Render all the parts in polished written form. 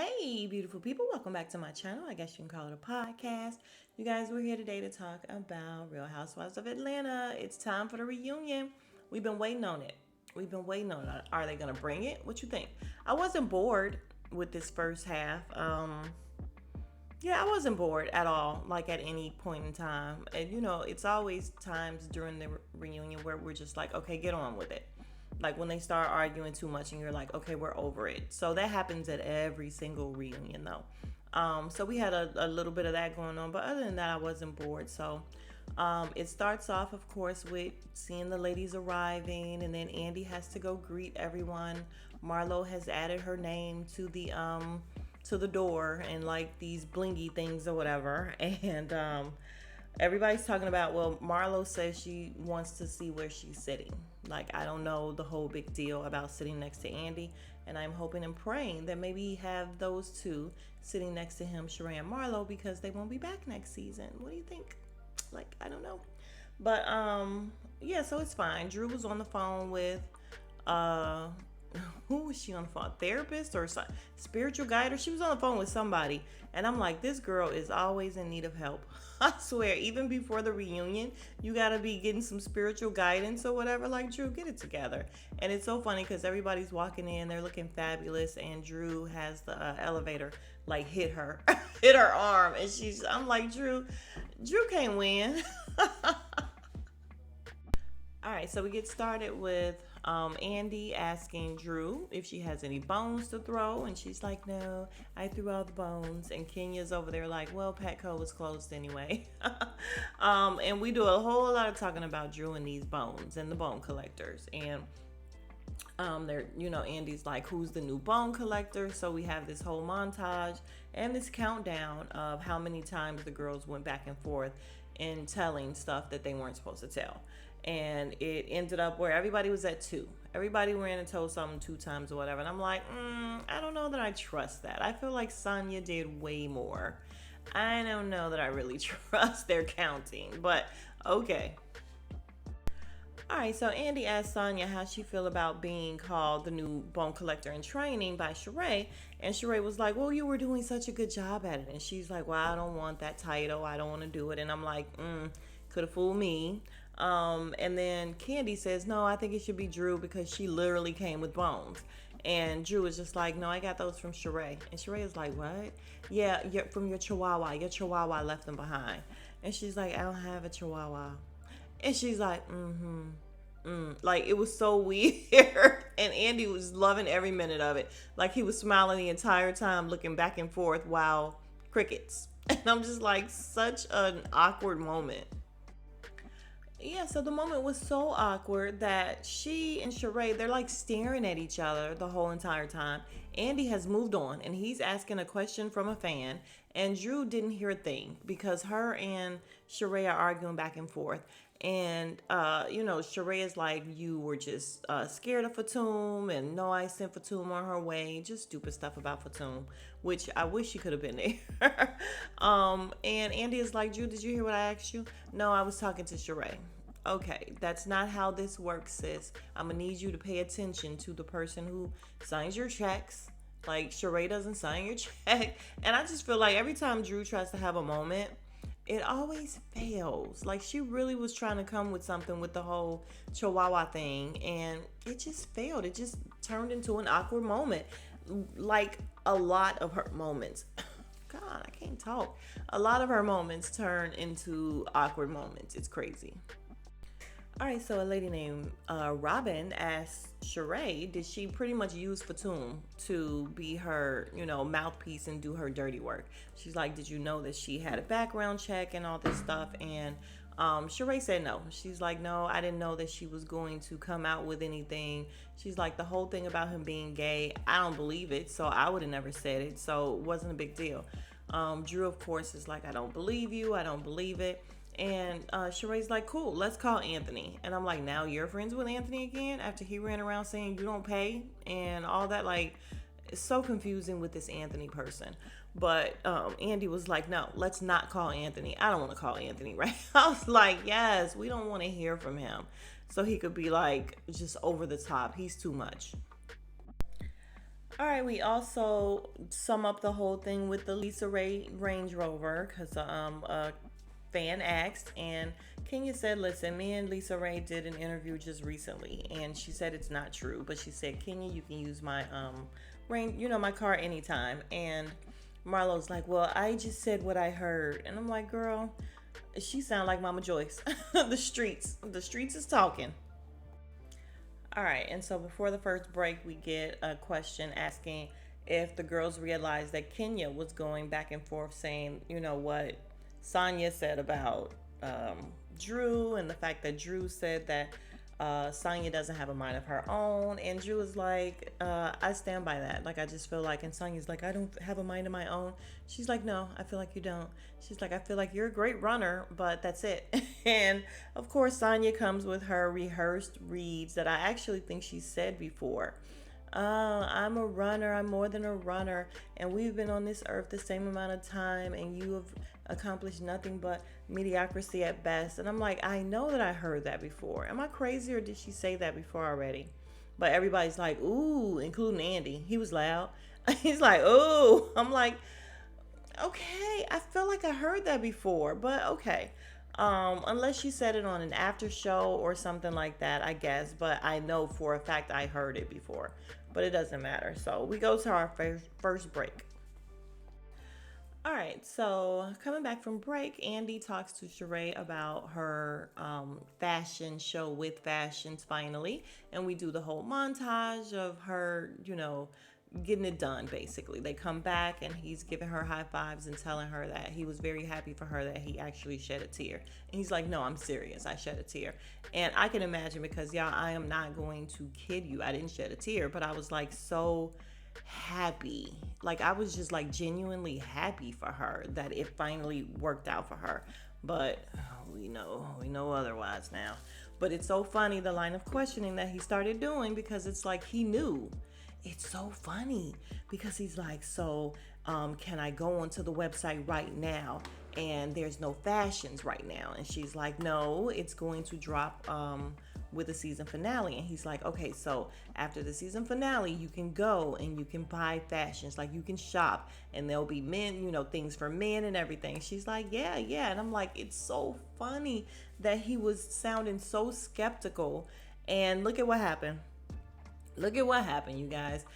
Hey, beautiful people, welcome back to my channel. I guess you can call it a podcast. You guys, we're here today to talk about Real Housewives of Atlanta. It's time for the reunion. We've been waiting on it. We've been waiting on it. Are they going to bring it? What you think? I wasn't bored with this first half. Yeah, I wasn't bored at all, like at any point in time. And it's always times during the reunion where we're just like, okay, get on with it. Like when they start arguing too much and you're like, okay, we're over it. So that happens at every single reunion though. So we had a little bit of that going on, but other than that, I wasn't bored. So it starts off, of course, with seeing the ladies arriving, and then Andy has to go greet everyone. Marlo has added her name to the door and like these blingy things or whatever, and everybody's talking about, well, Marlo says she wants to see where she's sitting. Like, I don't know the whole big deal about sitting next to Andy, and I'm hoping and praying that maybe have those two sitting next to him, Sheree and Marlo, because they won't be back next season. What do you think? Like, I don't know. But yeah, so it's fine. Drew was on the phone with uh who was she on the phone? Therapist or spiritual guide? Or she was on the phone with somebody. And I'm like, this girl is always in need of help. I swear, even before the reunion, you got to be getting some spiritual guidance or whatever. Like, Drew, get it together. And it's so funny because everybody's walking in, they're looking fabulous, and Drew has the elevator like hit her, hit her arm. And I'm like, Drew can't win. All right, so we get started with Andy asking Drew if she has any bones to throw, and she's like, no, I threw all the bones. And Kenya's over there like, well, Petco was closed anyway. And we do a whole lot of talking about Drew and these bones and the bone collectors. And Andy's like, who's the new bone collector? So we have this whole montage and this countdown of how many times the girls went back and forth in telling stuff that they weren't supposed to tell. And it ended up where everybody was at 2. Everybody ran and told something 2 times or whatever. And I'm like, I don't know that I trust that. I feel like Sonya did way more. I don't know that I really trust their counting, but okay. All right, so Andy asked Sonya how she feel about being called the new bone collector in training by Sheree. And Sheree was like, well, you were doing such a good job at it. And she's like, well, I don't want that title. I don't want to do it. And I'm like, could have fooled me. And then Candy says, no, I think it should be Drew because she literally came with bones. And Drew is just like, no, I got those from Sheree. And Sheree is like, what? Yeah, from your chihuahua. Your chihuahua left them behind. And she's like, I don't have a chihuahua. And she's like, like, it was so weird. And Andy was loving every minute of it. Like, he was smiling the entire time, looking back and forth while crickets. And I'm just like, such an awkward moment. Yeah, so the moment was so awkward that she and Sheree, they're like staring at each other the whole entire time. Andy has moved on and he's asking a question from a fan, and Drew didn't hear a thing because her and Sheree are arguing back and forth. And, Sheree is like, you were just scared of Fatum, and no, I sent Fatum on her way. Just stupid stuff about Fatum, which I wish she could have been there. And Andy is like, Drew, did you hear what I asked you? No, I was talking to Sheree. Okay, that's not how this works, sis. I'm gonna need you to pay attention to the person who signs your checks. Like, Sheree doesn't sign your check. And I just feel like every time Drew tries to have a moment, it always fails. Like, she really was trying to come with something with the whole chihuahua thing, and it just failed. It just turned into an awkward moment. Like, a lot of her moments. God, I can't talk. A lot of her moments turn into awkward moments. It's crazy. All right, so a lady named Robin asked Sheree, did she pretty much use Fatum to be her, mouthpiece and do her dirty work? She's like, did you know that she had a background check and all this stuff? And Sheree said no. She's like, no, I didn't know that she was going to come out with anything. She's like, the whole thing about him being gay, I don't believe it, so I would have never said it, so it wasn't a big deal. Drew, of course, is like, I don't believe you, I don't believe it. And Sheree's like, cool, let's call Anthony. And I'm like, now you're friends with Anthony again after he ran around saying you don't pay and all that? Like, it's so confusing with this Anthony person. But Andy was like, no, let's not call Anthony. I don't want to call Anthony, right? I was like, yes, we don't want to hear from him. So he could be like just over the top. He's too much. All right, we also sum up the whole thing with the Lisa Ray Range Rover because a fan asked, and Kenya said, "Listen, me and Lisa Ray did an interview just recently, and she said it's not true, but she said, Kenya, you can use my range, my car anytime." And Marlo's like, "Well, I just said what I heard," and I'm like, "Girl, she sound like Mama Joyce. The streets is talking." All right, and so before the first break, we get a question asking if the girls realized that Kenya was going back and forth saying, what Sonya said about Drew, and the fact that Drew said that Sonya doesn't have a mind of her own. And Drew is like, I stand by that. Like, I just feel like, and Sonya's like, I don't have a mind of my own. She's like, no, I feel like you don't. She's like, I feel like you're a great runner, but that's it. And of course, Sonya comes with her rehearsed reads that I actually think she said before. I'm a runner. I'm more than a runner. And we've been on this earth the same amount of time, and you have accomplished nothing but mediocrity at best. And I'm like, I know that I heard that before. Am I crazy, or did she say that before already? But everybody's like, ooh, including Andy. He was loud. He's like, ooh. I'm like, okay, I feel like I heard that before, but okay. Unless she said it on an after show or something like that, I guess. But I know for a fact I heard it before. But it doesn't matter. So we go to our first break. All right, so coming back from break, Andy talks to Sheree about her fashion show with fashions finally, and we do the whole montage of her, getting it done basically. They come back and he's giving her high fives and telling her that he was very happy for her that he actually shed a tear. And he's like, no, I'm serious. I shed a tear. And I can imagine because, y'all, I am not going to kid you. I didn't shed a tear, but I was like so happy. Like I was just like genuinely happy for her that it finally worked out for her. But we know otherwise now. But it's so funny the line of questioning that he started doing because it's like he knew. It's so funny because he's like, so can I go onto the website right now? And there's no fashions right now. And she's like, no, it's going to drop with the season finale. And he's like, okay, so after the season finale, you can go and you can buy fashions, like you can shop, and there'll be men, things for men and everything. She's like, yeah, yeah. And I'm like, it's so funny that he was sounding so skeptical. And look at what happened. Look at what happened, you guys.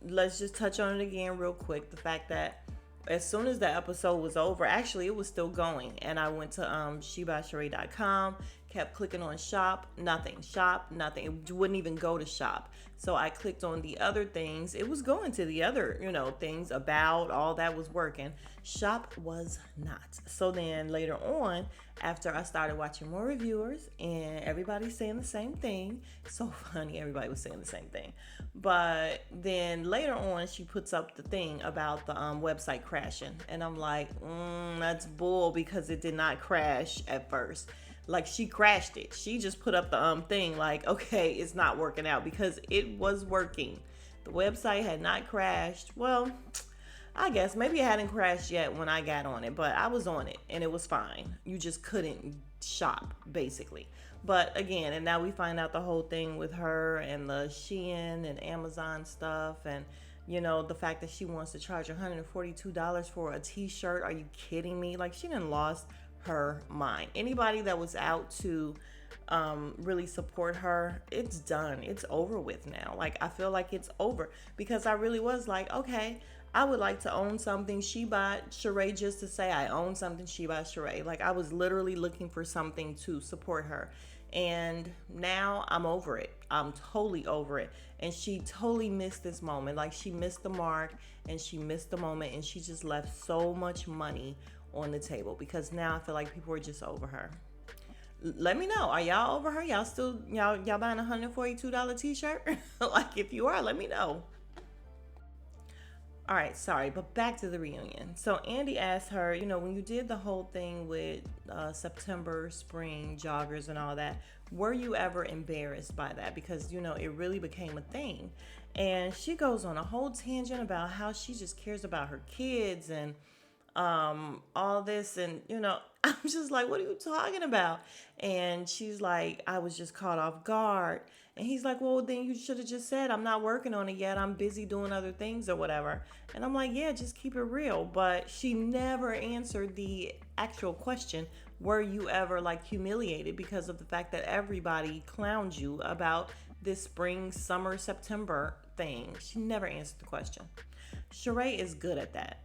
Let's just touch on it again real quick. The fact that as soon as the episode was over, actually it was still going, and I went to shebashere.com, kept clicking on shop, nothing. It wouldn't even go to shop. So I clicked on the other things. It was going to the other, things about, all that was working. Shop was not. So then later on, after I started watching more reviewers and everybody's saying the same thing, so funny, everybody was saying the same thing. But then later on, she puts up the thing about the website crashing, and I'm like, that's bull, because it did not crash at first. Like, she crashed it. She just put up the thing like, okay, it's not working out, because it was working. The website had not crashed. Well, I guess maybe it hadn't crashed yet when I got on it, but I was on it and it was fine. You just couldn't shop, basically. But again, and now we find out the whole thing with her and the Shein and Amazon stuff, and the fact that she wants to charge $142 for a t-shirt. Are you kidding me? Like, she done lost her mind. Anybody that was out to really support her, it's done. It's over with now. Like, I feel like it's over, because I really was like, okay, I would like to own something she bought Sheree, just to say I own something she bought Sheree. Like, I was literally looking for something to support her. And now I'm over it. I'm totally over it. And she totally missed this moment. Like, she missed the mark and she missed the moment, and she just left so much money on the table, because now I feel like people are just over her. Let me know. Are y'all over her? Y'all still y'all buying a $142 t-shirt? Like, if you are, let me know. All right, sorry, but back to the reunion. So Andy asked her, when you did the whole thing with September spring joggers and all that, were you ever embarrassed by that? Because, it really became a thing. And she goes on a whole tangent about how she just cares about her kids and all this, and I'm just like, what are you talking about? And she's like, I was just caught off guard. And he's like, well, then you should have just said, I'm not working on it yet, I'm busy doing other things or whatever. And I'm like, yeah, just keep it real. But she never answered the actual question, were you ever like humiliated because of the fact that everybody clowned you about this spring, summer, September thing? She never answered the question. Sheree is good at that.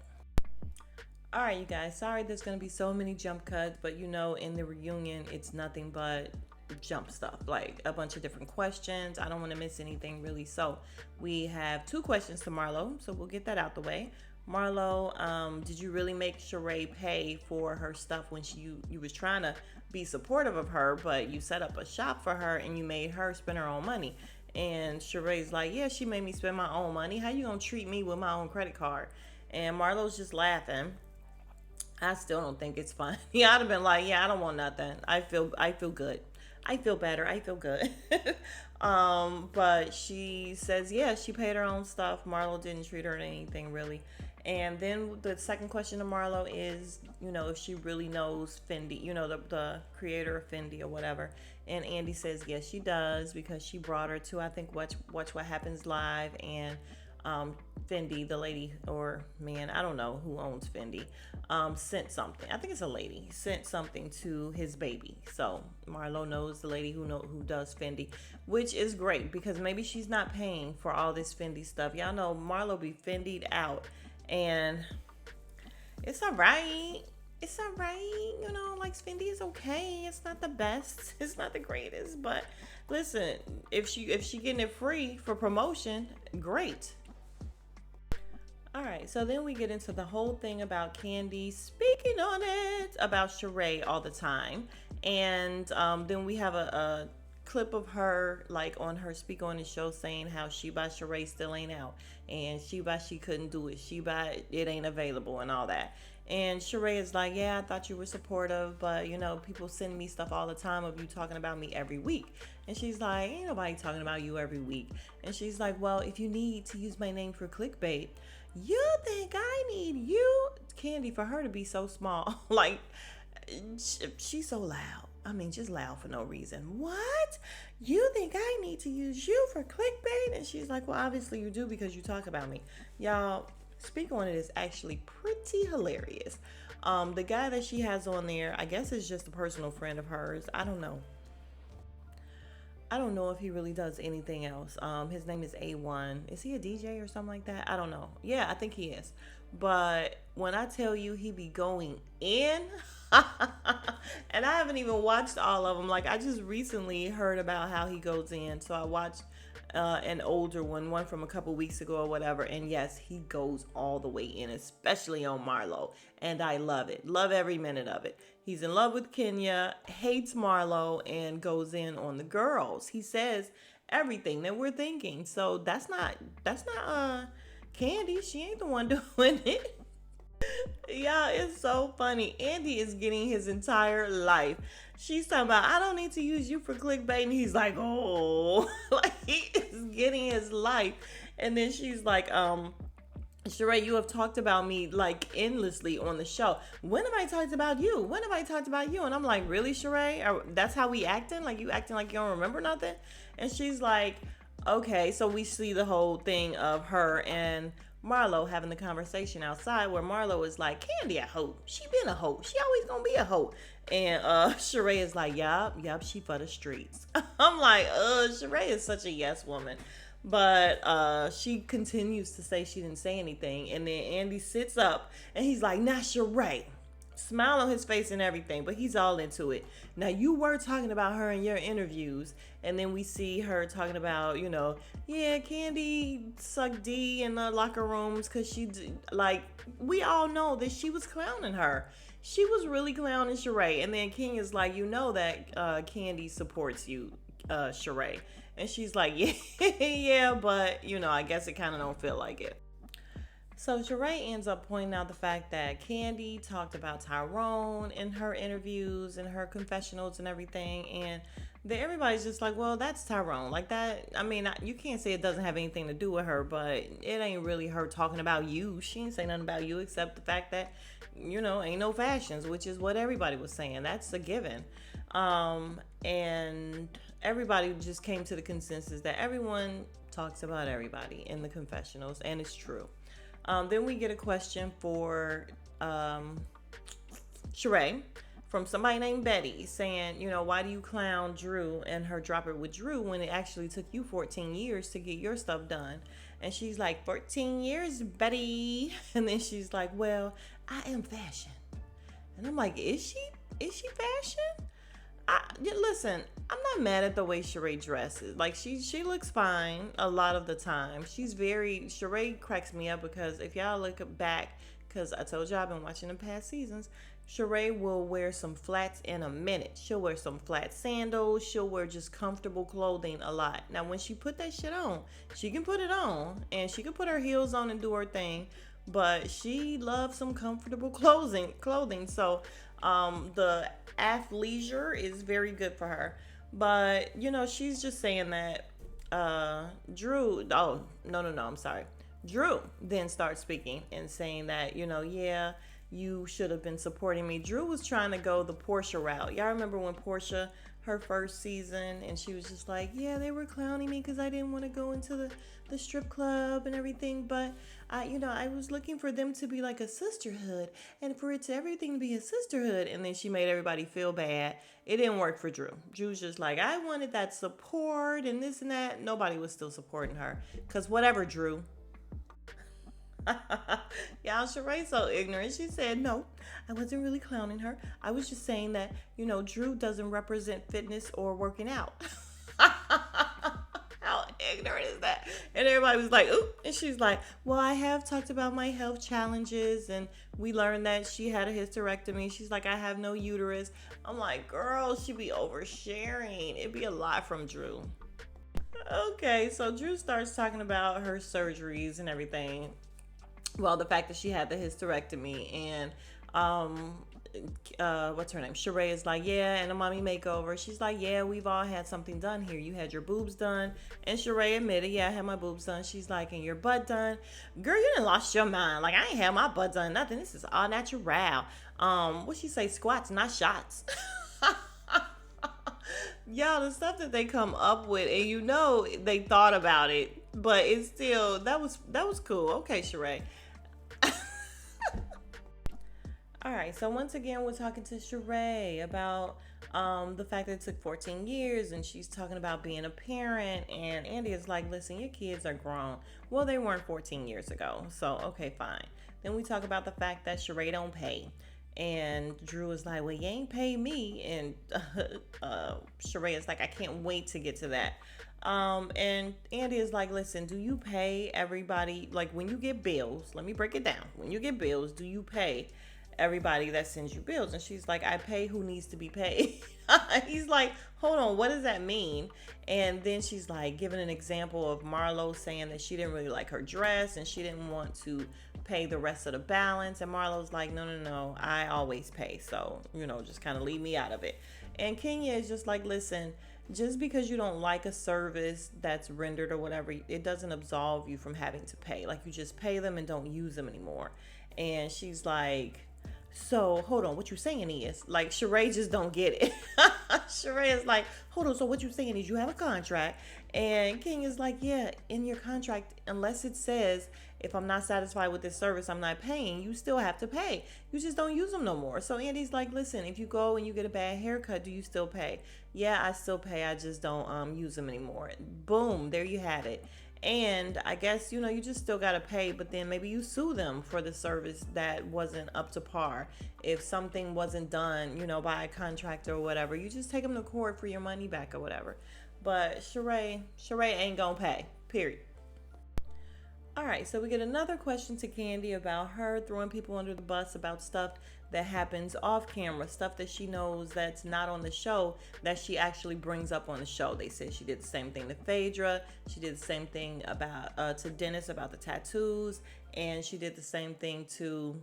All right, you guys. Sorry, there's gonna be so many jump cuts, but in the reunion, it's nothing but jump stuff, like a bunch of different questions. I don't want to miss anything really. So we have two questions to Marlo, so we'll get that out the way. Marlo, did you really make Sheree pay for her stuff when you was trying to be supportive of her, but you set up a shop for her and you made her spend her own money? And Sheree's like, yeah, she made me spend my own money. How you gonna treat me with my own credit card? And Marlo's just laughing. I still don't think it's fun. I'd have been like, yeah, I don't want nothing. I feel good. I feel better. I feel good. But she says, yeah, she paid her own stuff. Marlo didn't treat her to anything really. And then the second question to Marlo is, if she really knows Fendi, the creator of Fendi or whatever. And Andy says, yes, she does, because she brought her to, I think, Watch What Happens Live, and Fendi, the lady or man, I don't know who owns Fendi, sent something. I think it's a lady, sent something to his baby. So Marlo knows the lady who does Fendi, which is great, because maybe she's not paying for all this Fendi stuff. Y'all know Marlo be Fendi'd out, and it's all right. It's all right, like Fendi is okay. It's not the best. It's not the greatest, but listen, if she getting it free for promotion, great. All right, so then we get into the whole thing about Candy speaking on it about Sheree all the time, and then we have a clip of her like on her Speak on the Show saying how She by Sheree still ain't out, and she couldn't do it, she by it ain't available, and all that. And Sheree is like, yeah, I thought you were supportive, but people send me stuff all the time of you talking about me every week. And she's like, ain't nobody talking about you every week. And she's like, well, if you need to use my name for clickbait, you think I need you, Candy, for her to be so small? Like, she's so loud. I mean, just loud for no reason. What? You think I need to use you for clickbait? And she's like, well, obviously you do, because you talk about me. Y'all, Speak on It is actually pretty hilarious. The guy that she has on there, I guess, is just a personal friend of hers. I don't know. I don't know if he really does anything else. His name is A1. Is he a DJ or something like that? I don't know. Yeah, I think he is. But when I tell you he be going in, and I haven't even watched all of them. Like, I just recently heard about how he goes in. So I watched an older one from a couple weeks ago or whatever. And yes, he goes all the way in, especially on Marlo. And I love it. Love every minute of it. He's in love with Kenya, hates Marlo, and goes in on the girls. He says everything that we're thinking. So that's not Candy. She ain't the one doing it. Yeah, it's so funny. Andy is getting his entire life. She's talking about, I don't need to use you for clickbait. And he's like, oh, like he is getting his life. And then she's like, Sheree, you have talked about me like endlessly on the show. When have I talked about you? When have I talked about you? And I'm like, really, Sheree? That's how we acting? Like, you acting like you don't remember nothing? And she's like, okay. So we see the whole thing of her and Marlo having the conversation outside, where Marlo is like, Candy a hoe. She been a hoe. She always gonna be a hoe. And Sheree is like, yup, she for the streets. I'm like, Sheree is such a yes woman. But she continues to say she didn't say anything. And then Andy sits up and he's like, nah, Sheree. Smile on his face and everything, but he's all into it. Now, you were talking about her in your interviews, and then we see her talking about, yeah, Candy sucked D in the locker rooms because we all know that she was clowning her. She was really clowning Sheree. And then King is like, that Candy supports you, Sheree. And she's like, yeah, yeah, but, I guess it kind of don't feel like it. So Sheree ends up pointing out the fact that Candy talked about Tyrone in her interviews and her confessionals and everything. And Then everybody's just like, well, that's Tyrone. Like that. I mean, you can't say it doesn't have anything to do with her, but it ain't really her talking about you. She ain't say nothing about you except the fact that, ain't no fashions, which is what everybody was saying. That's a given. And everybody just came to the consensus that everyone talks about everybody in the confessionals, and it's true. Then we get a question for Sheree from somebody named Betty saying, why do you clown Drew and her drop it with Drew when it actually took you 14 years to get your stuff done? And she's like, 14 years, Betty. And then she's like, well, I am fashion. And I'm like, is she? Is she fashion? Listen, I'm not mad at the way Sheree dresses. Like she looks fine a lot of the time. Sheree cracks me up because if y'all look back, because I told you I've been watching the past seasons, Sheree will wear some flats in a minute. She'll wear some flat sandals. She'll wear just comfortable clothing a lot. Now, when she put that shit on, she can put it on and she can put her heels on and do her thing. But she loves some comfortable clothing. So the athleisure is very good for her. But, she's just saying that Drew, oh, no, I'm sorry. Drew then starts speaking and saying that, yeah, you should have been supporting me. Drew was trying to go the Portia route. Y'all remember when Portia, her first season, and she was just like, yeah, they were clowning me because I didn't want to go into the strip club and everything, but I was looking for them to be like a sisterhood and for it to everything to be a sisterhood. And then she made everybody feel bad. It didn't work for Drew. Drew's just like, I wanted that support and this and that. Nobody was still supporting her because whatever, Drew. Y'all, Sheree's so ignorant. She said, no, I wasn't really clowning her. I was just saying that, Drew doesn't represent fitness or working out. How ignorant is that? And everybody was like, ooh. And she's like, well, I have talked about my health challenges and we learned that she had a hysterectomy. She's like, I have no uterus. I'm like, girl, she be oversharing. It'd be a lot from Drew. Okay, so Drew starts talking about her surgeries and everything. Well, the fact that she had the hysterectomy and what's her name? Sheree is like, yeah, and a mommy makeover. She's like, yeah, we've all had something done here. You had your boobs done. And Sheree admitted, yeah, I had my boobs done. She's like, and your butt done. Girl, you done lost your mind. Like, I ain't had my butt done. Nothing. This is all natural. What she say? Squats, not shots. Y'all, the stuff that they come up with, and they thought about it, but it's still, that was cool. Okay, Sheree. All right, so once again, we're talking to Sheree about the fact that it took 14 years, and she's talking about being a parent, and Andy is like, listen, your kids are grown. Well, they weren't 14 years ago, so okay, fine. Then we talk about the fact that Sheree don't pay, and Drew is like, well, you ain't paid me, and Sheree is like, I can't wait to get to that. And Andy is like, listen, do you pay everybody, like when you get bills, let me break it down. When you get bills, do you pay everybody that sends you bills? And she's like, I pay who needs to be paid. He's like, hold on, what does that mean? And then she's like giving an example of Marlo saying that she didn't really like her dress and she didn't want to pay the rest of the balance. And Marlo's like, no, I always pay. So, just kind of leave me out of it. And Kenya is just like, listen, just because you don't like a service that's rendered or whatever, it doesn't absolve you from having to pay. Like, you just pay them and don't use them anymore. And she's like, so hold on, what you saying is, like, Sheree just don't get it. Sheree is like, hold on, so what you saying is you have a contract. And King is like, yeah, in your contract, unless it says, if I'm not satisfied with this service, I'm not paying, you still have to pay. You just don't use them no more. So Andy's like, listen, if you go and you get a bad haircut, do you still pay? Yeah, I still pay. I just don't use them anymore. Boom, there you have it. And I guess, you just still got to pay, but then maybe you sue them for the service that wasn't up to par. If something wasn't done, by a contractor or whatever, you just take them to court for your money back or whatever. But Sheree ain't gonna pay, period. All right, so we get another question to Candy about her throwing people under the bus about stuff that happens off camera, stuff that she knows that's not on the show that she actually brings up on the show. They said she did the same thing to Phaedra. She did the same thing about to Dennis about the tattoos, and she did the same thing to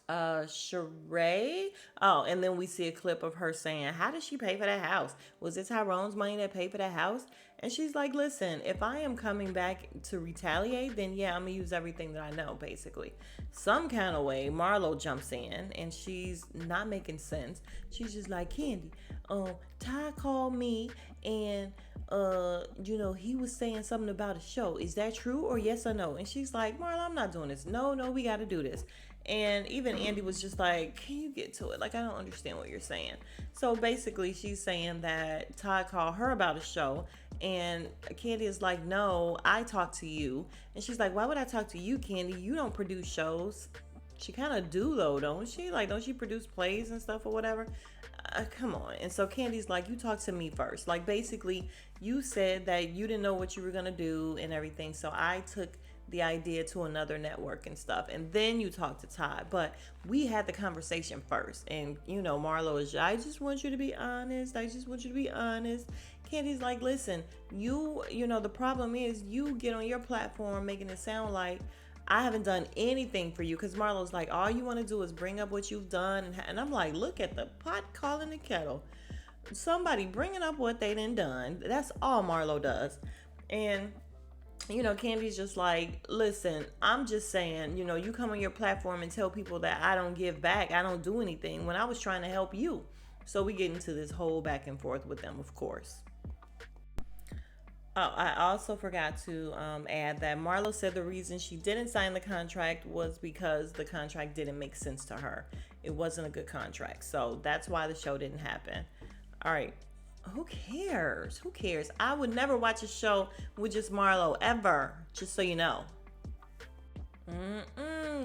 Sheree. Oh, and then we see a clip of her saying, how did she pay for that house? Was it Tyrone's money that paid for that house? And she's like, listen, if I am coming back to retaliate, then yeah, I'm gonna use everything that I know, basically. Some kind of way, Marlo jumps in and she's not making sense. She's just like, Candy, Ty called me and he was saying something about a show. Is that true or yes or no? And she's like, Marlo, I'm not doing this. No, we gotta do this. And even Andy was just like, can you get to it? Like, I don't understand what you're saying. So basically, she's saying that Todd called her about a show. And Candy is like, no, I talked to you. And she's like, why would I talk to you, Candy? You don't produce shows. She kind of do, though, don't she? Like, don't she produce plays and stuff or whatever? Come on. And so Candy's like, you talk to me first. Like, basically, you said that you didn't know what you were going to do and everything. So I took the idea to another network and stuff, and then you talk to Todd, but we had the conversation first. And Marlo is, I just want you to be honest. Candy's like, listen, the problem is you get on your platform making it sound like I haven't done anything for you, because Marlo's like, all you want to do is bring up what you've done, and I'm like, look at the pot calling the kettle. Somebody bringing up what they done. That's all Marlo does. And Candy's just like, listen, I'm just saying, you come on your platform and tell people that I don't give back, I don't do anything, when I was trying to help you. So we get into this whole back and forth with them, of course. Oh, I also forgot to add that Marlo said the reason she didn't sign the contract was because the contract didn't make sense to her. It wasn't a good contract. So that's why the show didn't happen. All right. Who cares? Who cares? I would never watch a show with just Marlo ever, just so you know.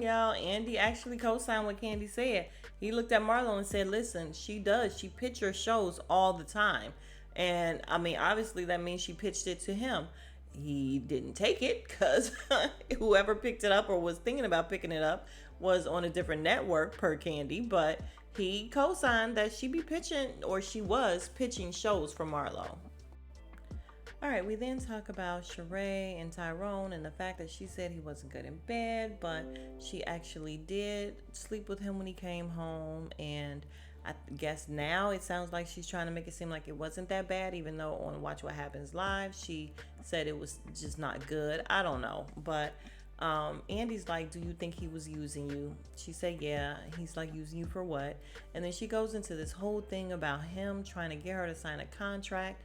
Y'all, Andy actually co-signed what Candy said. He looked at Marlo and said, listen, she does. She pitches shows all the time. And I mean, obviously that means she pitched it to him. He didn't take it because whoever picked it up or was thinking about picking it up was on a different network per Candy, but he co-signed that she be pitching, or she was pitching shows for Marlo. All right, we then talk about Sheree and Tyrone and the fact that she said he wasn't good in bed, but she actually did sleep with him when he came home. And I guess now it sounds like she's trying to make it seem like it wasn't that bad, even though on Watch What Happens Live, she said it was just not good. I don't know, but Andy's like, do you think he was using you? She said, yeah. He's like, using you for what? And then she goes into this whole thing about him trying to get her to sign a contract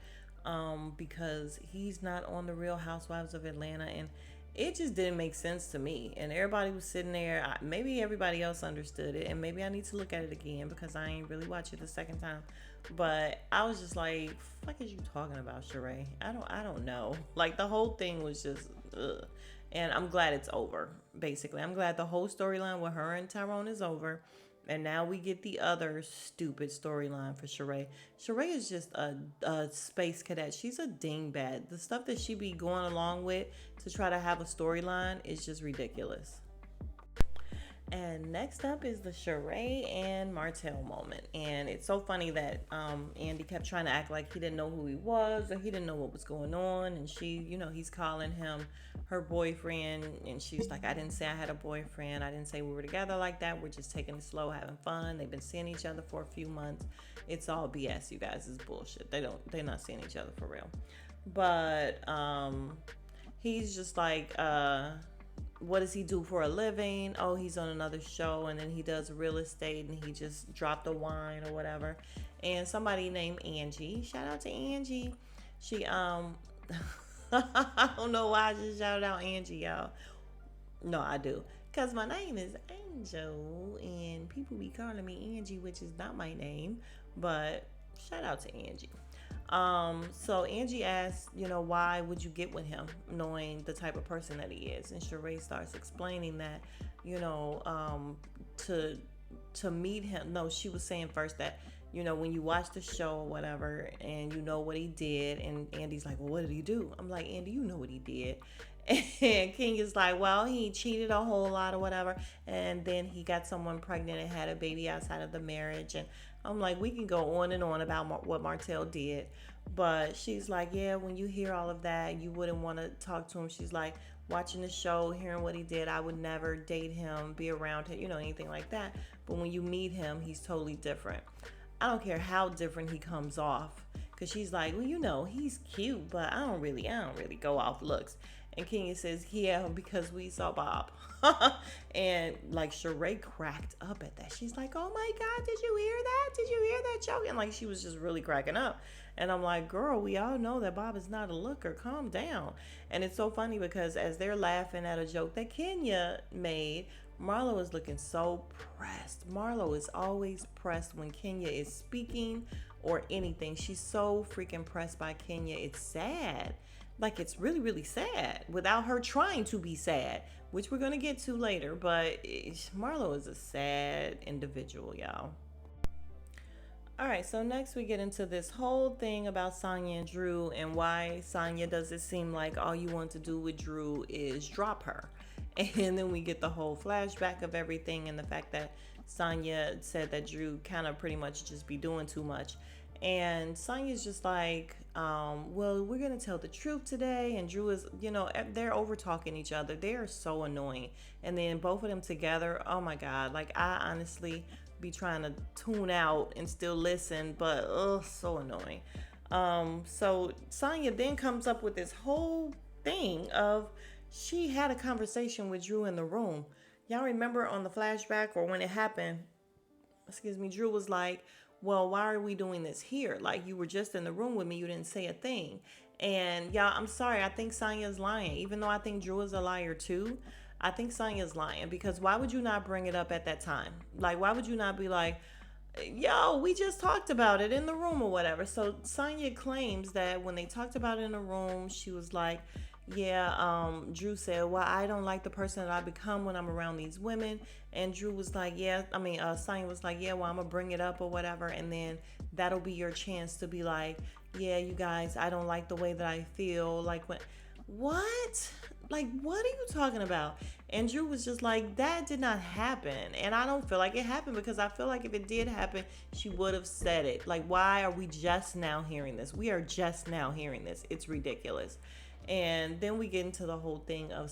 because he's not on the Real Housewives of Atlanta. And it just didn't make sense to me. And everybody was sitting there. Maybe everybody else understood it, and maybe I need to look at it again because I ain't really watched it the second time. But I was just like, "Fuck is you talking about, Sheree? I don't know." Like, the whole thing was just, ugh. And I'm glad it's over. Basically, I'm glad the whole storyline with her and Tyrone is over. And now we get the other stupid storyline for Sheree. Sheree is just a space cadet. She's a dingbat. The stuff that she be going along with to try to have a storyline is just ridiculous. And next up is the Sheree and Martell moment. And it's so funny that Andy kept trying to act like he didn't know who he was or he didn't know what was going on. And she, he's calling him her boyfriend. And she's like, I didn't say I had a boyfriend. I didn't say we were together like that. We're just taking it slow, having fun. They've been seeing each other for a few months. It's all BS, you guys. It's bullshit. They're not seeing each other for real. But he's just like, what does he do for a living? Oh, he's on another show, and then he does real estate, and he just dropped a wine or whatever. And somebody named Angie, shout out to Angie. She I don't know why I just shouted out Angie, y'all. No, I do, cause my name is Angel, and people be calling me Angie, which is not my name. But shout out to Angie. So Angie asked, why would you get with him knowing the type of person that he is? And Sheree starts explaining that, to meet him. No, she was saying first that, when you watch the show or whatever and you know what he did, and Andy's like, well, what did he do? I'm like, Andy, you know what he did. And King is like, well, he cheated a whole lot or whatever, and then he got someone pregnant and had a baby outside of the marriage. And I'm like, we can go on and on about what Martell did. But she's like, yeah, when you hear all of that, you wouldn't want to talk to him. She's like, watching the show, hearing what he did, I would never date him, be around him, anything like that. But when you meet him, he's totally different. I don't care how different he comes off. Cause she's like, well, he's cute, but I don't really go off looks. And Kenya says, yeah, because we saw Bob. And like Sheree cracked up at that. She's like, oh my God, did you hear that? Did you hear that joke? And like she was just really cracking up. And I'm like, girl, we all know that Bob is not a looker. Calm down. And it's so funny because as they're laughing at a joke that Kenya made, Marlo is looking so pressed. Marlo is always pressed when Kenya is speaking or anything. She's so freaking pressed by Kenya. It's sad. Like, it's really, really sad without her trying to be sad, which we're going to get to later. But Marlo is a sad individual, y'all. All right, so next we get into this whole thing about Sonya and Drew and why Sonya does it seem like all you want to do with Drew is drop her. And then we get the whole flashback of everything and the fact that Sonya said that Drew kind of pretty much just be doing too much. And Sonya's just like, well, we're going to tell the truth today. And Drew is, they're over talking each other. They are so annoying. And then both of them together, oh my God. Like, I honestly be trying to tune out and still listen, but so annoying. So Sonya then comes up with this whole thing of she had a conversation with Drew in the room. Y'all remember on the flashback or when it happened, Drew was like, well, why are we doing this here? Like, you were just in the room with me. You didn't say a thing. And y'all, I'm sorry. I think Sonya's lying. Even though I think Drew is a liar too, I think Sonya's lying because why would you not bring it up at that time? Like, why would you not be like, yo, we just talked about it in the room or whatever. So Sonya claims that when they talked about it in the room, she was like, yeah, Drew said, well, I don't like the person that I become when I'm around these women. And Drew was like, Sonya was like, yeah, well, I'm gonna bring it up or whatever. And then that'll be your chance to be like, yeah, you guys, I don't like the way that I feel. Like, what? Like, what are you talking about? And Drew was just like, that did not happen. And I don't feel like it happened because I feel like if it did happen, she would have said it. Like, why are we just now hearing this? We are just now hearing this. It's ridiculous. And then we get into the whole thing of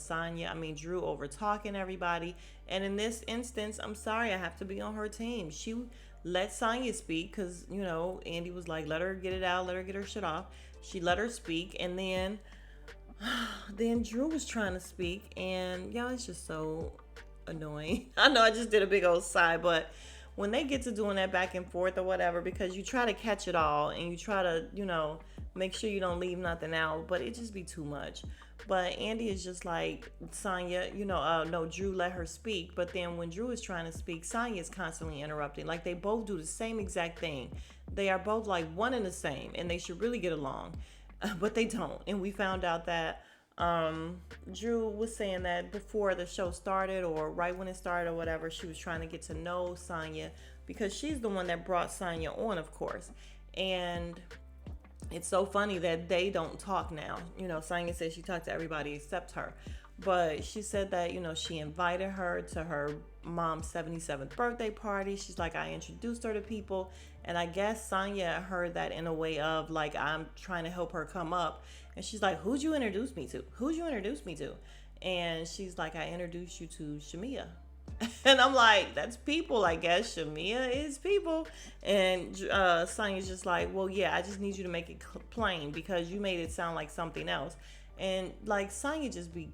Drew over talking everybody. And in this instance, I'm sorry, I have to be on her team. She let Sonya speak because, Andy was like, let her get it out, let her get her shit off. She let her speak. And then Drew was trying to speak. And y'all, it's just so annoying. I know I just did a big old sigh, but when they get to doing that back and forth or whatever, because you try to catch it all and you try to, make sure you don't leave nothing out, but it just be too much. But Andy is just like, Sonya, no, Drew let her speak. But then when Drew is trying to speak, Sonya is constantly interrupting. Like, they both do the same exact thing. They are both like one and the same, and they should really get along. But they don't. And we found out that Drew was saying that before the show started or right when it started or whatever, she was trying to get to know Sonya because she's the one that brought Sonya on, of course. And it's so funny that they don't talk now. Sonya said she talked to everybody except her. But she said that, she invited her to her mom's 77th birthday party. She's like, I introduced her to people. And I guess Sonya heard that in a way of like, I'm trying to help her come up. And she's like, who'd you introduce me to? Who'd you introduce me to? And she's like, I introduced you to Shamia. And I'm like, that's people, I guess. Shamia is people. And Sonya's just like, well, yeah, I just need you to make it plain because you made it sound like something else. And like Sonya just be,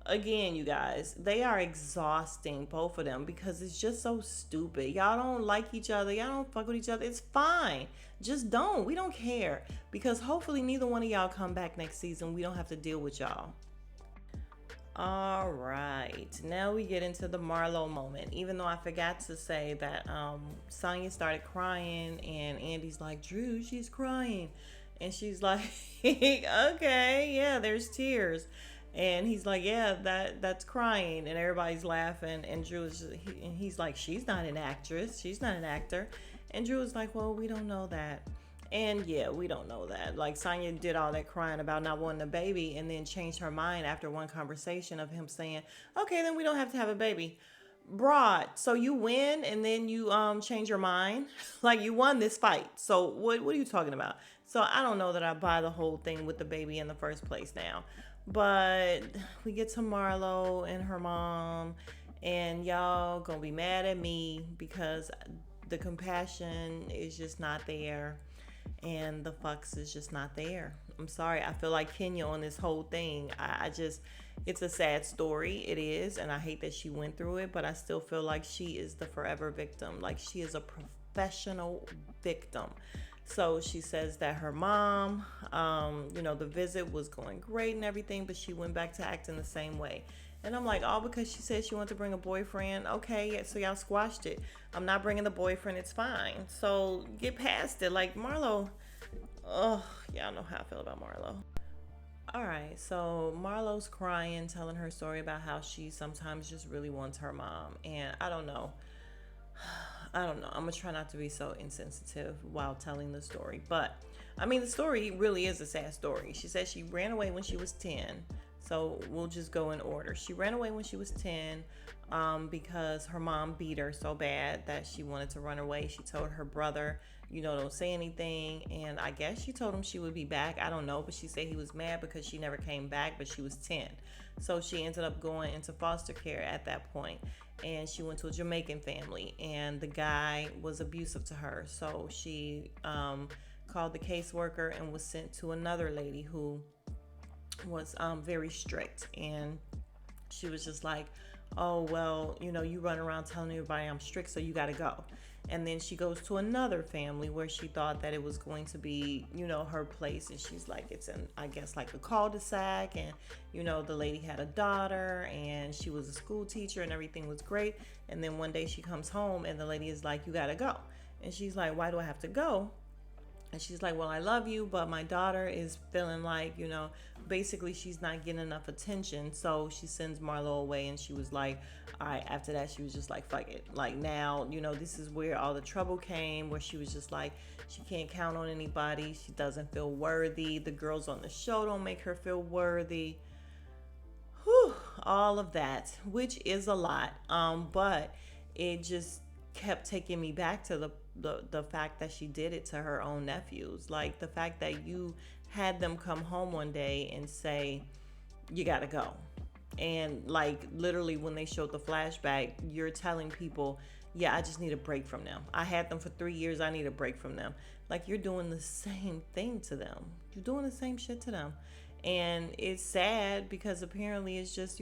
again, you guys, they are exhausting, both of them, because it's just so stupid. Y'all don't like each other. Y'all don't fuck with each other. It's fine. Just don't. We don't care because hopefully neither one of y'all come back next season. We don't have to deal with y'all. All right, now we get into the Marlo moment. Even though I forgot to say that Sonya started crying and Andy's like, Drew, she's crying. And she's like, okay, yeah, there's tears. And he's like, yeah, that's crying. And everybody's laughing. And he's like, she's not an actress. She's not an actor. And Drew is like, well, we don't know that. And yeah, we don't know that. Like, Sonya did all that crying about not wanting a baby and then changed her mind after one conversation of him saying, okay, then we don't have to have a baby. Broad, so you win and then you change your mind? Like, you won this fight. So what are you talking about? So I don't know that I buy the whole thing with the baby in the first place now. But we get to Marlo and her mom, and y'all gonna be mad at me because the compassion is just not there, and the fucks is just not there. I'm sorry. I feel like Kenya on this whole thing. I just, it's a sad story. It is, and I hate that she went through it, but I still feel like she is the forever victim. Like she is a professional victim. So she says that her mom, the visit was going great and everything, but she went back to acting the same way. And I'm like, all because she said she wanted to bring a boyfriend. Okay, so y'all squashed it. I'm not bringing the boyfriend. It's fine. So get past it. Like Marlo, oh, y'all know how I feel about Marlo. All right, so Marlo's crying, telling her story about how she sometimes just really wants her mom. And I don't know. I don't know. I'm gonna try not to be so insensitive while telling the story, but I mean, the story really is a sad story. She said she ran away when she was 10. So we'll just go in order. She ran away when she was 10 because her mom beat her so bad that she wanted to run away. She told her brother, don't say anything. And I guess she told him she would be back. I don't know. But she said he was mad because she never came back, but she was 10. So she ended up going into foster care at that point. And she went to a Jamaican family. And the guy was abusive to her. So she called the caseworker and was sent to another lady who was very strict. And she was just like, oh, well, you run around telling everybody I'm strict, so you got to go. And then she goes to another family where she thought that it was going to be, her place. And she's like, it's in, I guess, like a cul-de-sac. And, the lady had a daughter and she was a school teacher and everything was great. And then one day she comes home and the lady is like, you got to go. And she's like, why do I have to go? And she's like, well, I love you, but my daughter is feeling like, basically she's not getting enough attention. So she sends Marlo away. And she was like, all right, after that, she was just like, fuck it. Like now, this is where all the trouble came, where she was just like, she can't count on anybody. She doesn't feel worthy. The girls on the show don't make her feel worthy. Whew, all of that, which is a lot. But it just kept taking me back to the fact that she did it to her own nephews. Like the fact that you had them come home one day and say, you gotta go. And like literally when they showed the flashback, you're telling people, yeah, I just need a break from them. I had them for 3 years. I need a break from them. Like you're doing the same thing to them. You're doing the same shit to them. And it's sad because apparently it's just,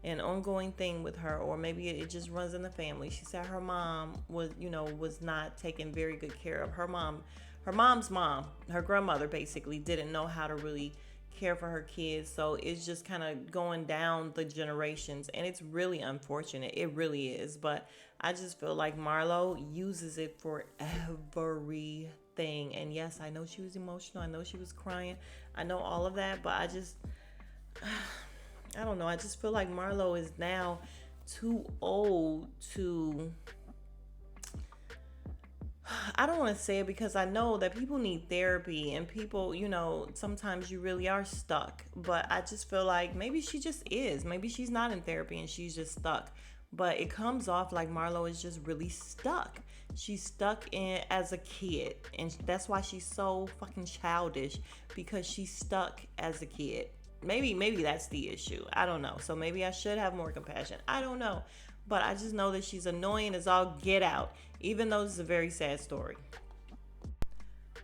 an ongoing thing with her, or maybe it just runs in the family. She said her mom was not taking very good care of her mom. Her mom's mom, her grandmother basically didn't know how to really care for her kids. So it's just kind of going down the generations, and it's really unfortunate. It really is. But I just feel like Marlo uses it for everything. And yes, I know she was emotional. I know she was crying. I know all of that, but I don't know. I just feel like Marlo is now too old to, I don't want to say it because I know that people need therapy and people, sometimes you really are stuck. But I just feel like maybe she just is. Maybe she's not in therapy and she's just stuck. But it comes off like Marlo is just really stuck. She's stuck in as a kid. And that's why she's so fucking childish, because she's stuck as a kid. Maybe that's the issue. I don't know. So maybe I should have more compassion. I don't know. But I just know that she's annoying as all get out, even though this is a very sad story.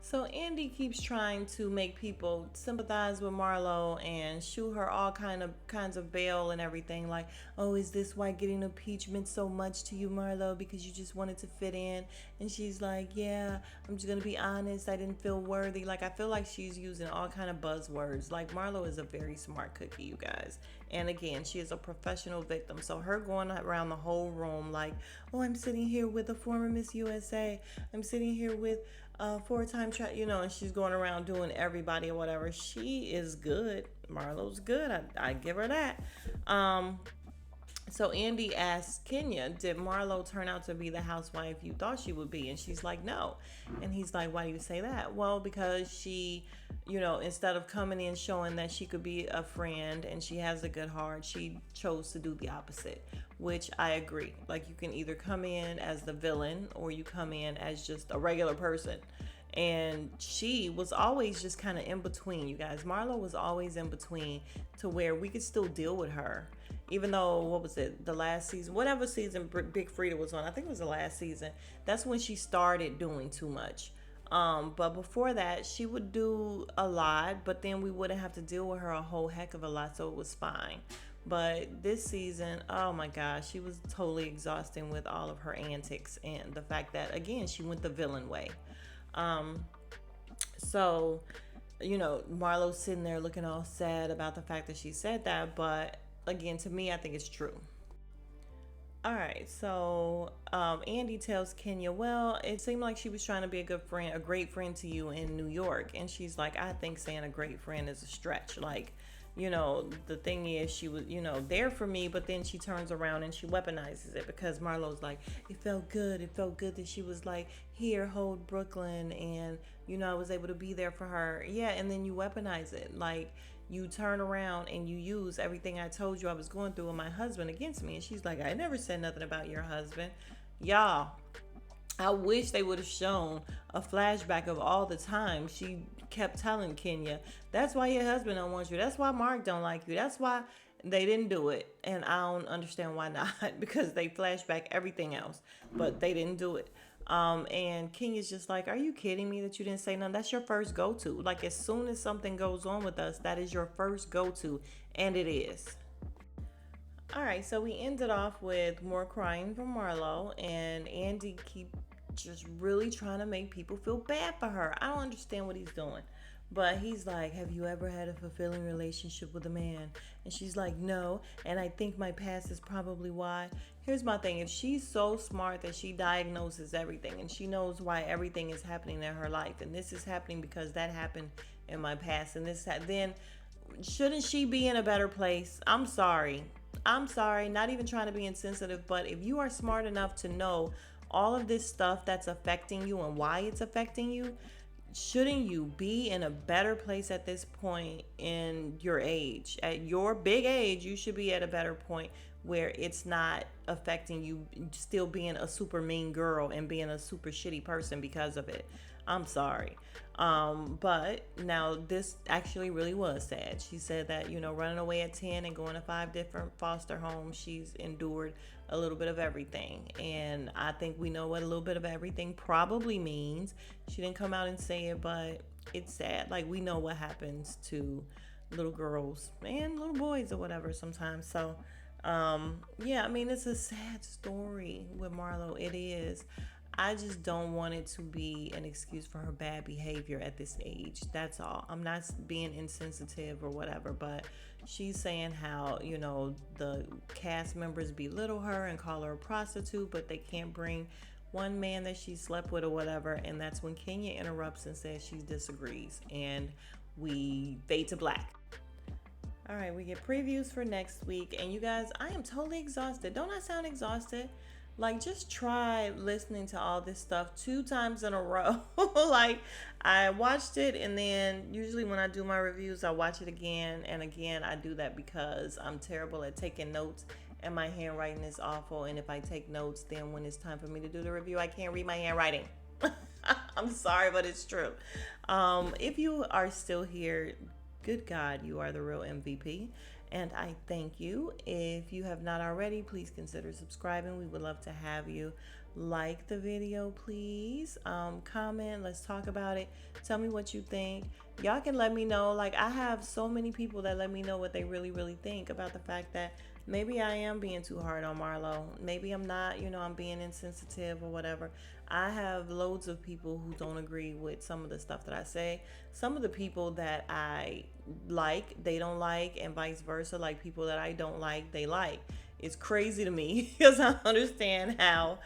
So Andy keeps trying to make people sympathize with Marlo and shoot her all kinds of bail and everything. Like, oh, is this why getting impeached meant so much to you, Marlo? Because you just wanted to fit in. And she's like, yeah, I'm just gonna be honest, I didn't feel worthy. Like, I feel like she's using all kind of buzzwords. Like, Marlo is a very smart cookie, you guys. And again, she is a professional victim. So her going around the whole room like, oh, I'm sitting here with a former Miss USA. I'm sitting here with four-time and she's going around doing everybody or whatever. She is good. Marlo's good. I give her that. So Andy asked Kenya, did Marlo turn out to be the housewife you thought she would be? And she's like, no. And he's like, why do you say that? Well, because she, instead of coming in showing that she could be a friend and she has a good heart, she chose to do the opposite, which I agree. Like, you can either come in as the villain or you come in as just a regular person. And she was always just kind of in between, you guys. Marlo was always in between to where we could still deal with her. Even though, what was it, the last season, whatever season Big Frida was on, I think it was the last season, that's when she started doing too much. But before that, she would do a lot, but then we wouldn't have to deal with her a whole heck of a lot, so it was fine. But this season, oh my gosh, she was totally exhausting with all of her antics and the fact that, again, she went the villain way. Um, so, Marlo's sitting there looking all sad about the fact that she said that, but again, to me, I think it's true. All right, so Andy tells Kenya, well, it seemed like she was trying to be a good friend, a great friend to you in New York. And she's like, I think saying a great friend is a stretch. Like, the thing is, she was, there for me, but then she turns around and she weaponizes it because Marlo's like, it felt good. It felt good that she was like, here, hold Brooklyn. And, I was able to be there for her. Yeah, and then you weaponize it. Like, you turn around and you use everything I told you I was going through with my husband against me. And she's like, I never said nothing about your husband. Y'all, I wish they would have shown a flashback of all the time she kept telling Kenya, that's why your husband don't want you. That's why Mark don't like you. That's why they didn't do it. And I don't understand why not, because they flashback everything else, but they didn't do it. And Kenya's just like, are you kidding me that you didn't say nothing? That's your first go-to. Like, as soon as something goes on with us, that is your first go-to. And it is. All right, so we ended off with more crying from Marlo, and Andy keep just really trying to make people feel bad for her. I don't understand what he's doing. But he's like, have you ever had a fulfilling relationship with a man? And she's like, no. And I think my past is probably why. Here's my thing. If she's so smart that she diagnoses everything and she knows why everything is happening in her life, and this is happening because that happened in my past, and then shouldn't she be in a better place? I'm sorry. Not even trying to be insensitive, but if you are smart enough to know all of this stuff that's affecting you and why it's affecting you, shouldn't you be in a better place at this point in your age? At your big age, you should be at a better point where it's not affecting you still being a super mean girl and being a super shitty person because of it. I'm sorry. But now this actually really was sad. She said that, running away at 10 and going to 5 different foster homes, she's endured a little bit of everything. And I think we know what a little bit of everything probably means. She didn't come out and say it, but it's sad. Like, we know what happens to little girls and little boys or whatever sometimes. So, yeah, I mean, it's a sad story with Marlo. It is. I just don't want it to be an excuse for her bad behavior at this age. That's all. I'm not being insensitive or whatever, but she's saying how, the cast members belittle her and call her a prostitute, but they can't bring one man that she slept with or whatever. And that's when Kenya interrupts and says she disagrees. And we fade to black. All right, we get previews for next week. And you guys, I am totally exhausted. Don't I sound exhausted? Like, just try listening to all this stuff 2 times in a row. Like, I watched it, and then usually when I do my reviews, I watch it again. And again, I do that because I'm terrible at taking notes, and my handwriting is awful. And if I take notes, then when it's time for me to do the review, I can't read my handwriting. I'm sorry, but it's true. If you are still here, good God, you are the real MVP. And I thank you. If you have not already, please consider subscribing. We would love to have you. Like the video, please. Comment. Let's talk about it. Tell me what you think. Y'all can let me know. Like, I have so many people that let me know what they really, really think about the fact that maybe I am being too hard on Marlo. Maybe I'm not, I'm being insensitive or whatever. I have loads of people who don't agree with some of the stuff that I say. Some of the people that I like, they don't like, and vice versa. Like, people that I don't like, they like. It's crazy to me because I understand how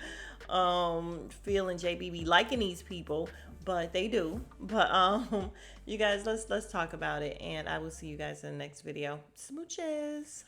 Phil and JBB liking these people, but they do. But you guys, let's talk about it, and I will see you guys in the next video. Smooches.